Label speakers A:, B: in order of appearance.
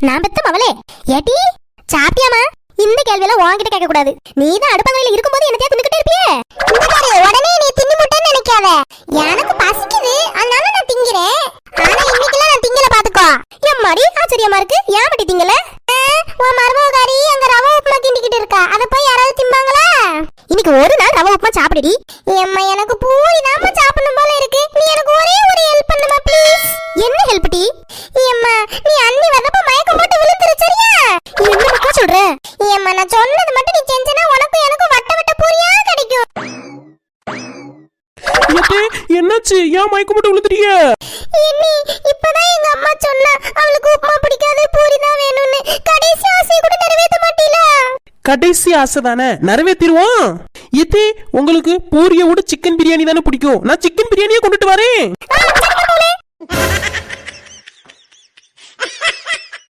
A: நான் பெத்த மவளே ஏட்டி சாப்பிட்டியாமா? இந்த கேள்வியெல்லாம் உன்கிட்ட கேட்க கூடாது. நீ தான் அடுப்பங்கரையில இருக்கும்போது என்னத்தையா தின்னுக்கிட்டே இருப்பியே. இந்த பாரு, உடனே நீ தின்னு முட்டேன்னு நினைக்காத. எனக்கு பசிக்குது, அதனால நான் திங்கிறேன். ஆனா இன்னைக்குலாம் நான் திங்கல பாத்துக்கோ. எம்மாடி ஆச்சரியமா இருக்கு, ஏன் பட்டி திங்கல? உன் மருமகாரி அங்க ரவை உப்புமா கிண்டிக்கிட்டு இருக்கா, அத போய் யாராவது திம்பாங்களா? இன்னைக்கு ஒரு நாள் ரவை உப்புமா சாப்பிடுடி. ஏம்மா எனக்கு பூரி தான் சாப்பிடணும் போல இருக்கு. நீ எனக்கு ஒரே ஒரு ஹெல்ப் பண்ணுமா ப்ளீஸ்? என்ன ஹெல்ப் டி? ஏம்மா நீ அண்ணி வரப்ப மயக்கம் போட்டு விழுந்துரு சரியா? என்ன மக்கா சொல்ற? ஏம்மா நான் சொன்னது மட்டும் நீ செஞ்சனா உனக்கு எனக்கு வட்ட வட்ட பூரியா கிடைக்கும்.
B: என்னாச்சு? ஏன் மயக்கம் போட்டு விழுந்துட்டீங்க?
A: இன்னி இப்பதான் எங்க அம்மா சொன்னா அவளுக்கு உப்புமா பிடிக்காது, பூரி தான் வேணும்னு. கடைசி ஆசையை கூட நிறைவேற்ற மாட்டீல?
B: கடைசி ஆசை தானே, நிறைவேற்றிடுவோம். உங்களுக்கு பூரியை விட சிக்கன் பிரியாணி தானே பிடிக்கும். நான் சிக்கன் பிரியாணியே கொண்டுட்டு வரேன்.